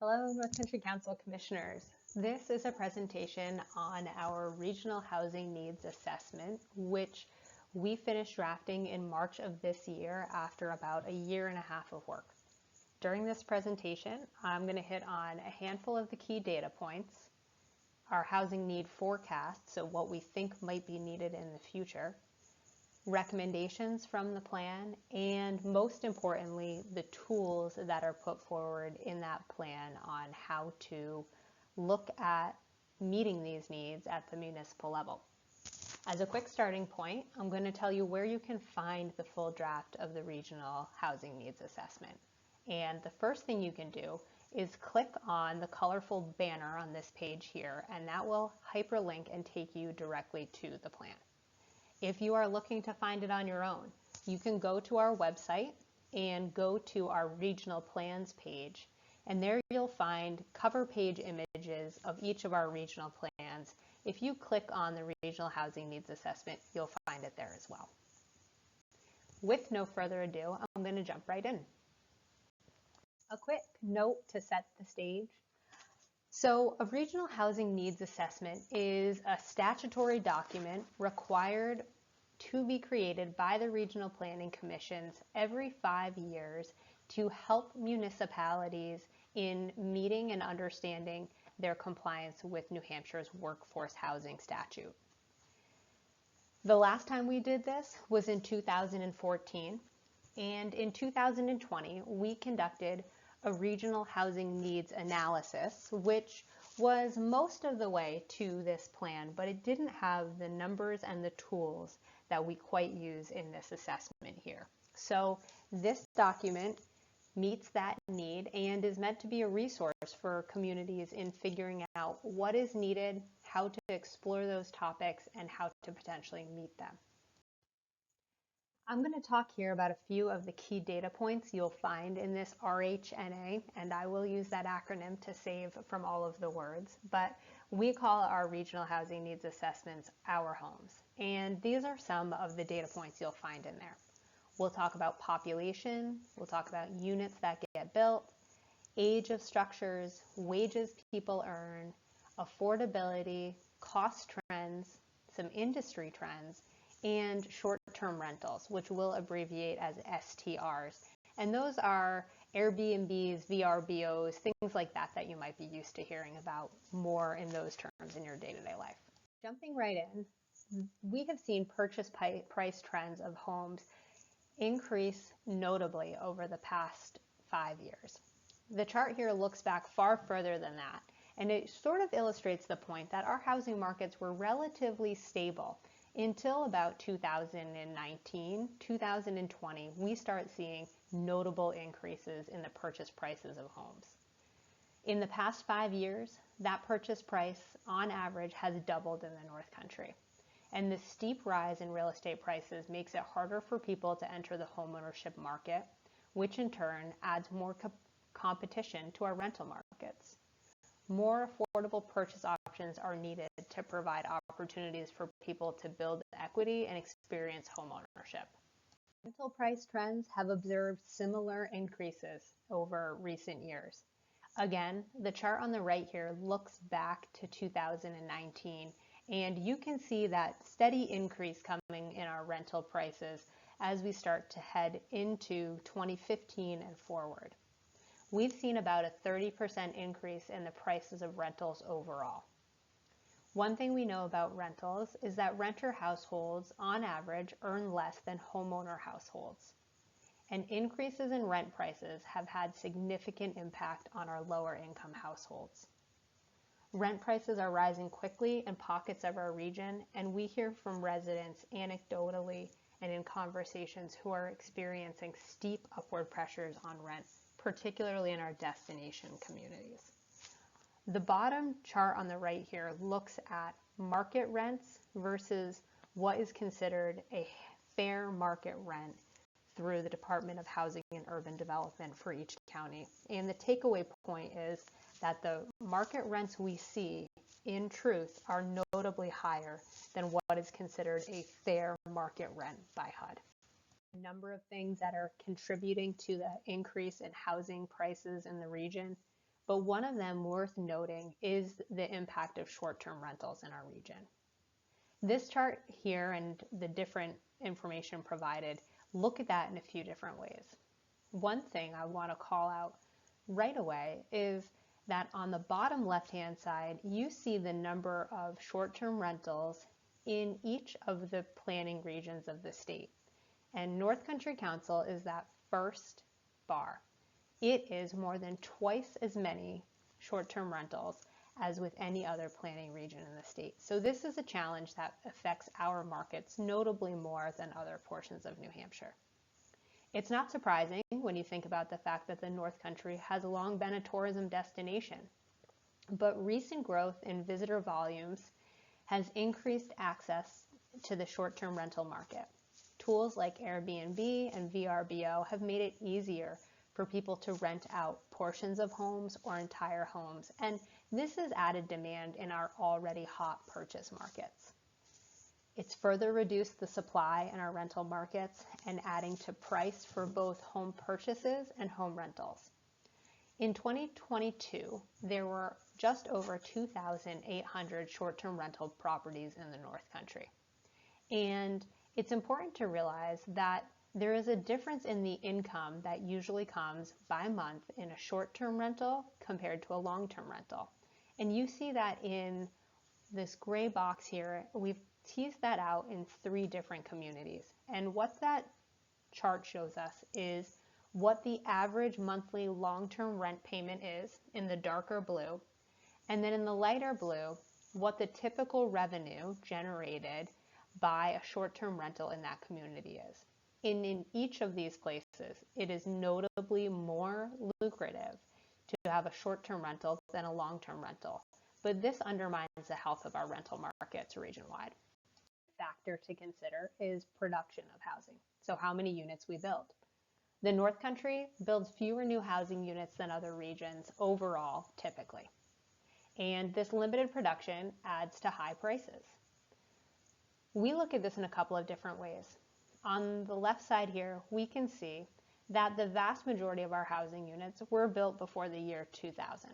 Hello, North Country Council Commissioners. This is a presentation on our Regional Housing Needs Assessment, which we finished drafting in March of this year after about a year and a half of work. During this presentation, I'm going to hit on a handful of the key data points, our housing need forecast, so what we think might be needed in the future, recommendations from the plan, and most importantly, the tools that are put forward in that plan on how to look at meeting these needs at the municipal level. As a quick starting point, I'm going to tell you where you can find the full draft of the Regional Housing Needs Assessment. And the first thing you can do is click on the colorful banner on this page here, and that will hyperlink and take you directly to the plan. If you are looking to find it on your own, you can go to our website and go to our regional plans page, and there you'll find cover page images of each of our regional plans. If you click on the Regional Housing Needs Assessment, you'll find it there as well. With no further ado, I'm going to jump right in. A quick note to set the stage. So a Regional Housing Needs Assessment is a statutory document required to be created by the Regional Planning Commissions every 5 years to help municipalities in meeting and understanding their compliance with New Hampshire's workforce housing statute. The last time we did this was in 2014, and in 2020 we conducted a regional housing needs analysis, which was most of the way to this plan, but it didn't have the numbers and the tools that we quite use in this assessment here. So this document meets that need and is meant to be a resource for communities in figuring out what is needed, how to explore those topics, and how to potentially meet them. I'm going to talk here about a few of the key data points you'll find in this RHNA, and I will use that acronym to save from all of the words, but we call our regional housing needs assessments our homes. And these are some of the data points you'll find in there. We'll talk about population, we'll talk about units that get built, age of structures, wages people earn, affordability, cost trends, some industry trends, and short-term rentals, which we'll abbreviate as STRs. And those are Airbnbs, VRBOs, things like that that you might be used to hearing about more in those terms in your day-to-day life. Jumping right in, we have seen purchase price trends of homes increase notably over the past 5 years. The chart here looks back far further than that, and it sort of illustrates the point that our housing markets were relatively stable until about 2019, 2020, we start seeing notable increases in the purchase prices of homes. In the past 5 years, that purchase price on average has doubled in the North Country. And the steep rise in real estate prices makes it harder for people to enter the homeownership market, which in turn adds more competition to our rental markets. More affordable purchase options are needed to provide opportunities for people to build equity and experience homeownership. Rental price trends have observed similar increases over recent years. Again, the chart on the right here looks back to 2019, and you can see that steady increase coming in our rental prices as we start to head into 2015 and forward. We've seen about a 30% increase in the prices of rentals overall. One thing we know about rentals is that renter households, on average, earn less than homeowner households. And increases in rent prices have had significant impact on our lower income households. Rent prices are rising quickly in pockets of our region, and we hear from residents anecdotally and in conversations who are experiencing steep upward pressures on rent, particularly in our destination communities. The bottom chart on the right here looks at market rents versus what is considered a fair market rent through the Department of Housing and Urban Development for each county. And the takeaway point is that the market rents we see, in truth, are notably higher than what is considered a fair market rent by HUD. A number of things that are contributing to the increase in housing prices in the region but one of them worth noting is the impact of short-term rentals in our region. This chart here and the different information provided look at that in a few different ways. One thing I want to call out right away is that on the bottom left-hand side, you see the number of short-term rentals in each of the planning regions of the state. And North Country Council is that first bar. It is more than twice as many short-term rentals as with any other planning region in the state. So this is a challenge that affects our markets notably more than other portions of New Hampshire. It's not surprising when you think about the fact that the North Country has long been a tourism destination, but recent growth in visitor volumes has increased access to the short-term rental market. Tools like Airbnb and VRBO have made it easier for people to rent out portions of homes or entire homes, and this has added demand in our already hot purchase markets. It's further reduced the supply in our rental markets and adding to price for both home purchases and home rentals. In 2022, there were just over 2,800 short-term rental properties in the North Country. And it's important to realize that there is a difference in the income that usually comes by month in a short-term rental compared to a long-term rental. And you see that in this gray box here. We've teased that out in 3 different communities. And what that chart shows us is what the average monthly long-term rent payment is in the darker blue, and then in the lighter blue, what the typical revenue generated by a short-term rental in that community is. In each of these places, it is notably more lucrative to have a short-term rental than a long-term rental, but this undermines the health of our rental markets region-wide. Factor to consider is production of housing, so how many units we build. The North Country builds fewer new housing units than other regions overall, typically, and this limited production adds to high prices. We look at this in a couple of different ways. On the left side here, we can see that the vast majority of our housing units were built before the year 2000,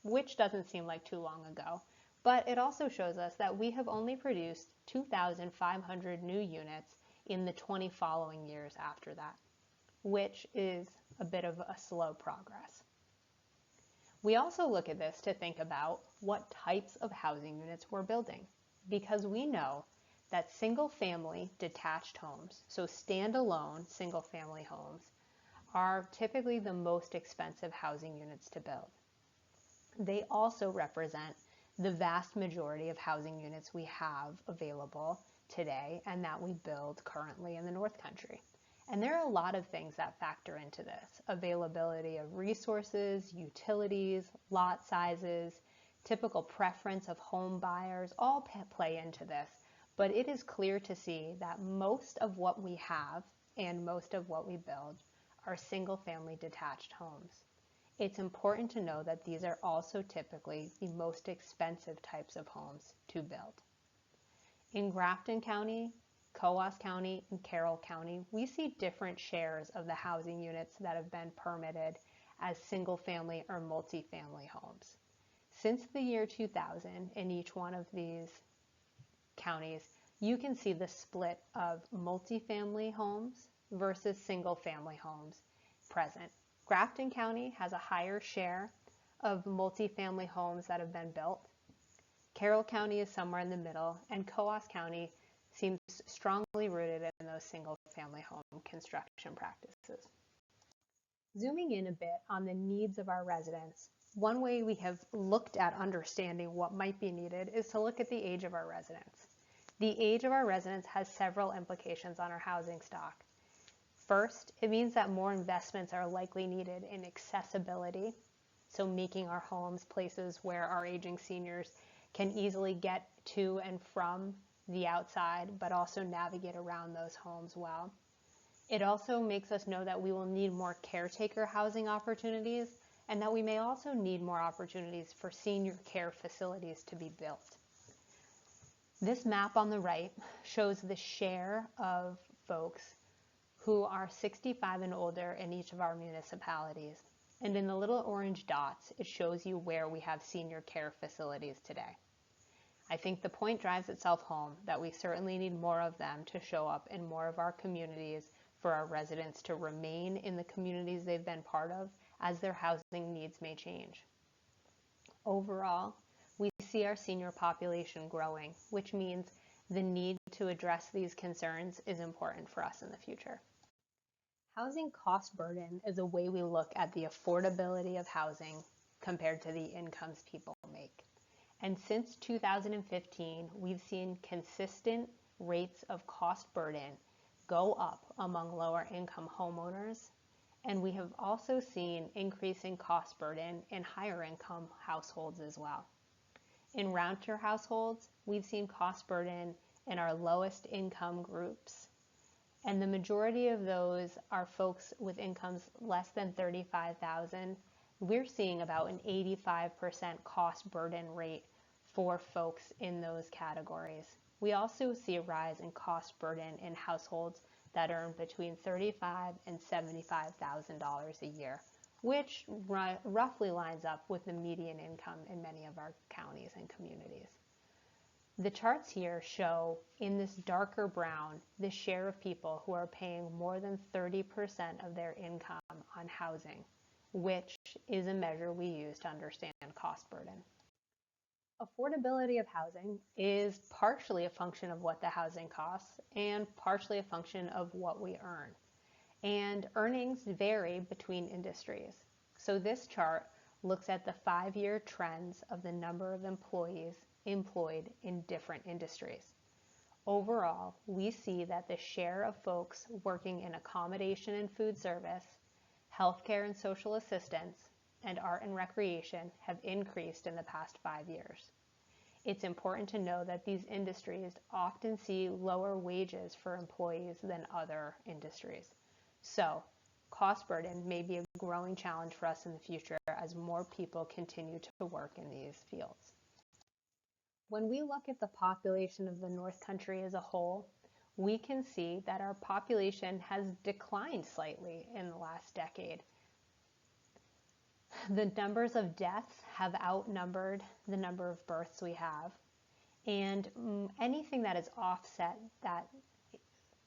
which doesn't seem like too long ago, but it also shows us that we have only produced 2,500 new units in the 20 following years after that, which is a bit of a slow progress. We also look at this to think about what types of housing units we're building, because we know that single-family detached homes, so standalone single-family homes, are typically the most expensive housing units to build. They also represent the vast majority of housing units we have available today and that we build currently in the North Country. And there are a lot of things that factor into this: availability of resources, utilities, lot sizes, typical preference of home buyers, all play into this. But it is clear to see that most of what we have and most of what we build are single-family detached homes. It's important to know that these are also typically the most expensive types of homes to build. In Grafton County, Coos County, and Carroll County, we see different shares of the housing units that have been permitted as single-family or multi-family homes. Since the year 2000, in each one of these counties, you can see the split of multifamily homes versus single-family homes present. Grafton County has a higher share of multifamily homes that have been built. Carroll County is somewhere in the middle, and Coos County seems strongly rooted in those single-family home construction practices. Zooming in a bit on the needs of our residents, one way we have looked at understanding what might be needed is to look at the age of our residents. The age of our residents has several implications on our housing stock. First, it means that more investments are likely needed in accessibility, so making our homes places where our aging seniors can easily get to and from the outside, but also navigate around those homes well. It also makes us know that we will need more caretaker housing opportunities, and that we may also need more opportunities for senior care facilities to be built. This map on the right shows the share of folks who are 65 and older in each of our municipalities. And in the little orange dots, it shows you where we have senior care facilities today. I think the point drives itself home that we certainly need more of them to show up in more of our communities for our residents to remain in the communities they've been part of as their housing needs may change. Overall, we see our senior population growing, which means the need to address these concerns is important for us in the future. Housing cost burden is a way we look at the affordability of housing compared to the incomes people make. And since 2015, we've seen consistent rates of cost burden go up among lower income homeowners. And we have also seen increasing cost burden in higher income households as well. In renter households, we've seen cost burden in our lowest income groups. And the majority of those are folks with incomes less than $35,000. We're seeing about an 85% cost burden rate for folks in those categories. We also see a rise in cost burden in households that earn between $35,000 and $75,000 a year, which roughly lines up with the median income in many of our counties and communities. The charts here show in this darker brown the share of people who are paying more than 30% of their income on housing, which is a measure we use to understand cost burden. Affordability of housing is partially a function of what the housing costs and partially a function of what we earn. And earnings vary between industries. So this chart looks at the 5-year trends of the number of employees employed in different industries. Overall, we see that the share of folks working in accommodation and food service, healthcare and social assistance, and art and recreation have increased in the past 5 years. It's important to know that these industries often see lower wages for employees than other industries. So, cost burden may be a growing challenge for us in the future as more people continue to work in these fields. When we look at the population of the North Country as a whole, we can see that our population has declined slightly in the last decade. The numbers of deaths have outnumbered the number of births we have, and anything that has offset that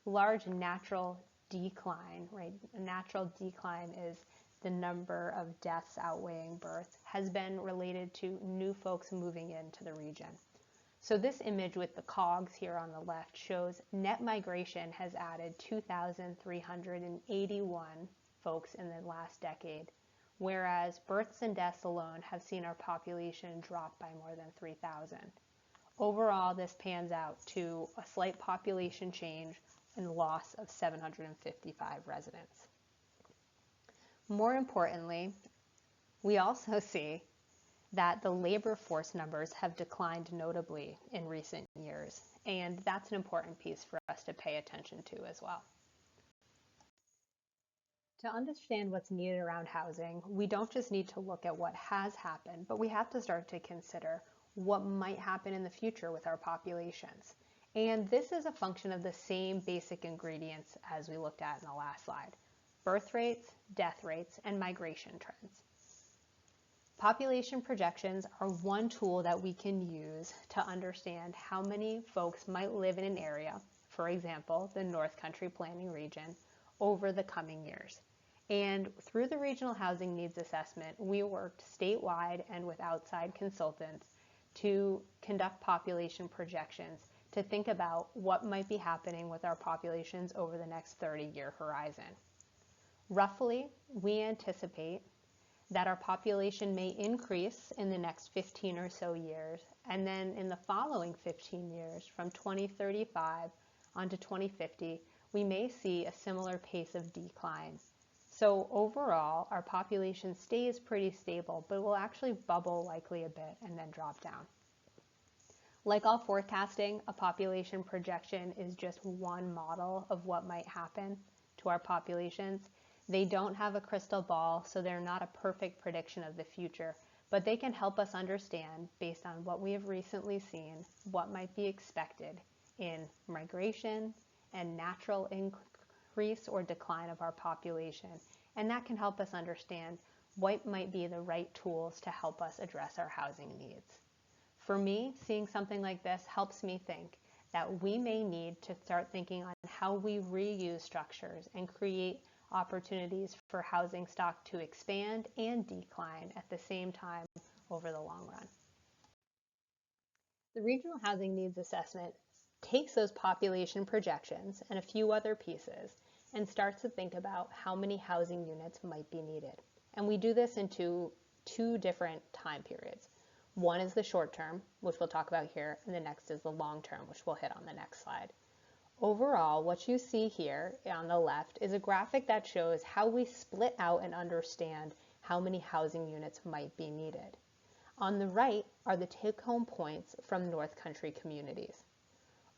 large natural decline, right? A natural decline is the number of deaths outweighing births, has been related to new folks moving into the region. So this image with the cogs here on the left shows net migration has added 2,381 folks in the last decade, whereas births and deaths alone have seen our population drop by more than 3,000. Overall, this pans out to a slight population change and loss of 755 residents. More importantly, we also see that the labor force numbers have declined notably in recent years, and that's an important piece for us to pay attention to as well. To understand what's needed around housing, we don't just need to look at what has happened, but we have to start to consider what might happen in the future with our populations. And this is a function of the same basic ingredients as we looked at in the last slide: birth rates, death rates, and migration trends. Population projections are one tool that we can use to understand how many folks might live in an area, for example, the North Country Planning Region, over the coming years. And through the Regional Housing Needs Assessment, we worked statewide and with outside consultants to conduct population projections to think about what might be happening with our populations over the next 30-year horizon. Roughly, we anticipate that our population may increase in the next 15 or so years, and then in the following 15 years, from 2035 on to 2050, we may see a similar pace of decline. So overall, our population stays pretty stable, but will actually bubble likely a bit and then drop down. Like all forecasting, a population projection is just one model of what might happen to our populations. They don't have a crystal ball, so they're not a perfect prediction of the future, but they can help us understand, based on what we have recently seen, what might be expected in migration and natural increase or decline of our population. And that can help us understand what might be the right tools to help us address our housing needs. For me, seeing something like this helps me think that we may need to start thinking on how we reuse structures and create opportunities for housing stock to expand and decline at the same time over the long run. The Regional Housing Needs Assessment takes those population projections and a few other pieces and starts to think about how many housing units might be needed. And we do this into two different time periods. One is the short term, which we'll talk about here, and the next is the long term, which we'll hit on the next slide. Overall, what you see here on the left is a graphic that shows how we split out and understand how many housing units might be needed. On the right are the take-home points from North Country communities.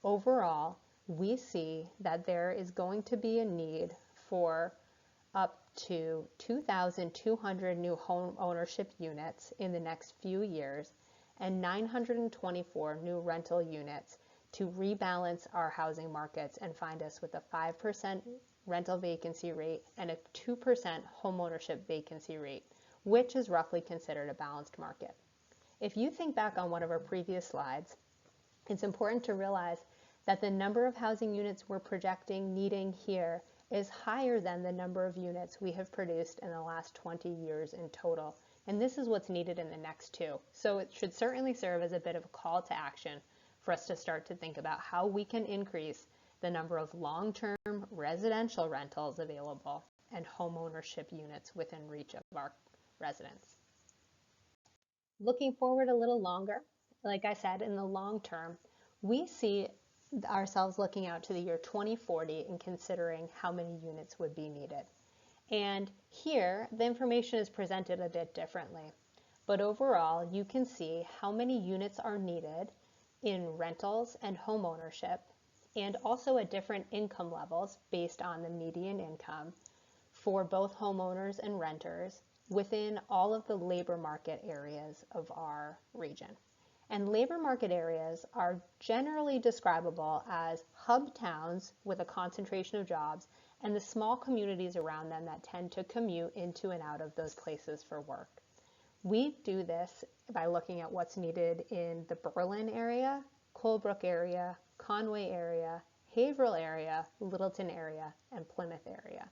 Overall, we see that there is going to be a need for up to 2,200 new home ownership units in the next few years and 924 new rental units to rebalance our housing markets and find us with a 5% rental vacancy rate and a 2% homeownership vacancy rate, which is roughly considered a balanced market. If you think back on one of our previous slides, it's important to realize that the number of housing units we're projecting needing here is higher than the number of units we have produced in the last 20 years in total. And this is what's needed in the next two. So it should certainly serve as a bit of a call to action for us to start to think about how we can increase the number of long-term residential rentals available and home ownership units within reach of our residents. Looking forward a little longer, like I said, in the long term, we see ourselves looking out to the year 2040 and considering how many units would be needed. And here, the information is presented a bit differently. But overall, you can see how many units are needed in rentals and home ownership, and also at different income levels based on the median income for both homeowners and renters within all of the labor market areas of our region. And labor market areas are generally describable as hub towns with a concentration of jobs and the small communities around them that tend to commute into and out of those places for work. We do this by looking at what's needed in the Berlin area, Colebrook area, Conway area, Haverhill area, Littleton area, and Plymouth area.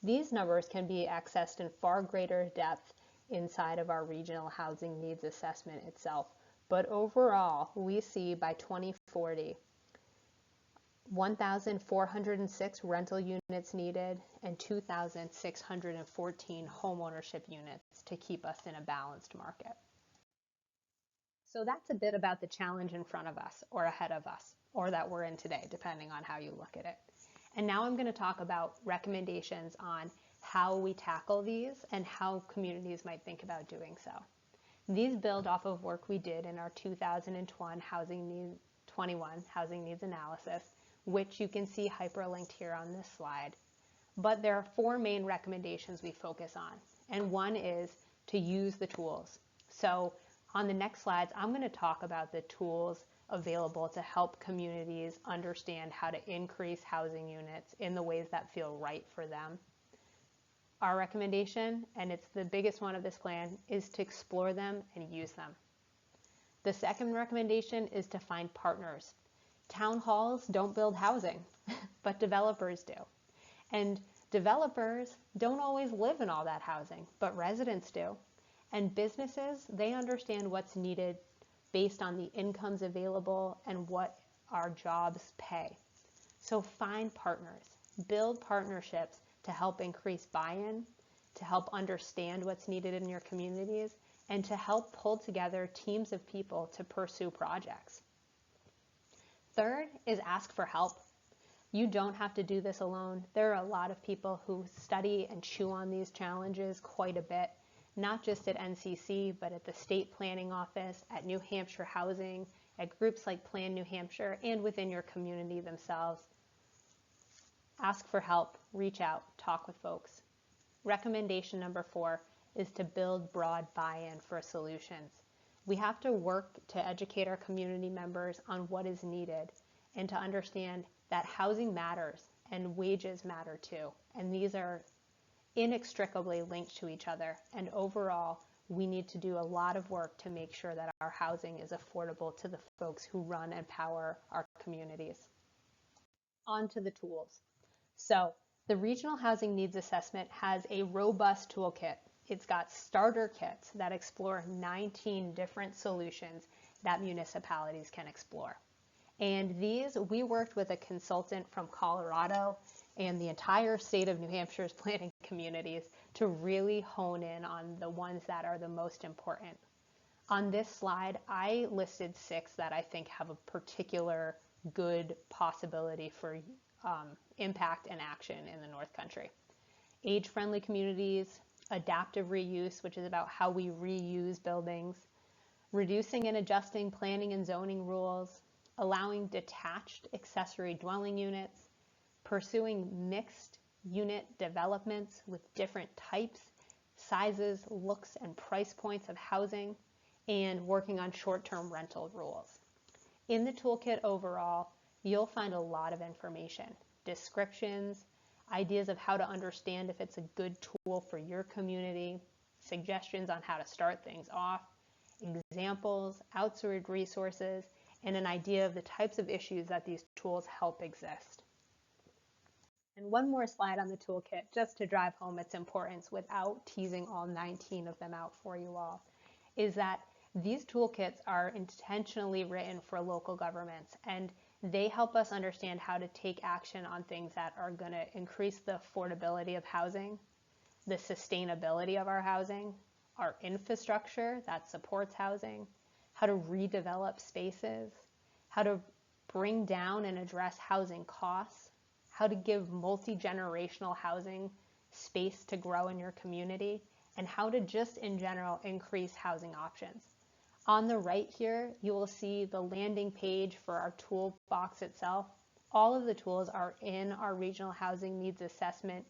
These numbers can be accessed in far greater depth inside of our Regional Housing Needs Assessment itself. But overall, we see by 2040, 1,406 rental units needed and 2,614 homeownership units to keep us in a balanced market. So that's a bit about the challenge in front of us or ahead of us, or that we're in today, depending on how you look at it. And now I'm going to talk about recommendations on how we tackle these and how communities might think about doing so. These build off of work we did in our 2021 Housing Needs Analysis, which you can see hyperlinked here on this slide. But there are four main recommendations we focus on, and one is to use the tools. So on the next slides, I'm going to talk about the tools available to help communities understand how to increase housing units in the ways that feel right for them. Our recommendation, and it's the biggest one of this plan, is to explore them and use them. The second recommendation is to find partners. Town halls don't build housing, but developers do. And developers don't always live in all that housing, but residents do. And businesses, they understand what's needed based on the incomes available and what our jobs pay. So find partners, build partnerships to help increase buy-in, to help understand what's needed in your communities, and to help pull together teams of people to pursue projects. Third is ask for help. You don't have to do this alone. There are a lot of people who study and chew on these challenges quite a bit, not just at NCC, but at the State Planning Office, at New Hampshire Housing, at groups like Plan New Hampshire, and within your community themselves. Ask for help, reach out, talk with folks. Recommendation number 4 is to build broad buy-in for solutions. We have to work to educate our community members on what is needed and to understand that housing matters and wages matter too. And these are inextricably linked to each other, and overall, we need to do a lot of work to make sure that our housing is affordable to the folks who run and power our communities. On to the tools. So the Regional Housing Needs Assessment has a robust toolkit. It's got starter kits that explore 19 different solutions that municipalities can explore. And these, we worked with a consultant from Colorado and the entire state of New Hampshire's planning communities to really hone in on the ones that are the most important. On this slide, I listed 6 that I think have a particular good possibility for impact and action in the North Country. Age-friendly communities, adaptive reuse, which is about how we reuse buildings, reducing and adjusting planning and zoning rules, allowing detached accessory dwelling units, pursuing mixed unit developments with different types, sizes, looks, and price points of housing, and working on short-term rental rules. In the toolkit overall, you'll find a lot of information, descriptions, ideas of how to understand if it's a good tool for your community, suggestions on how to start things off, examples, outsourced resources, and an idea of the types of issues that these tools help exist. And one more slide on the toolkit, just to drive home its importance without teasing all 19 of them out for you all, is that these toolkits are intentionally written for local governments, and they help us understand how to take action on things that are going to increase the affordability of housing, the sustainability of our housing, our infrastructure that supports housing, how to redevelop spaces, how to bring down and address housing costs, how to give multi-generational housing space to grow in your community, and how to just in general increase housing options. On the right here, you will see the landing page for our toolbox itself. All of the tools are in our Regional Housing Needs Assessment,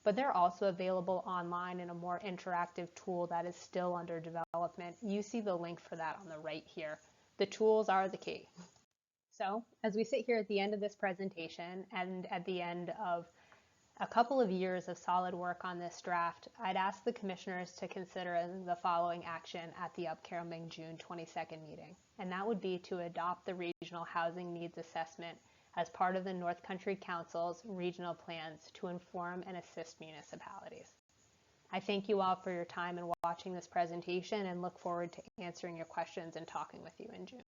but they're also available online in a more interactive tool that is still under development. You see the link for that on the right here. The tools are the key. So as we sit here at the end of this presentation and at the end of a couple of years of solid work on this draft, I'd ask the commissioners to consider the following action at the upcoming June 22nd meeting. And that would be to adopt the Regional Housing Needs Assessment as part of the North Country Council's regional plans to inform and assist municipalities. I thank you all for your time in watching this presentation and look forward to answering your questions and talking with you in June.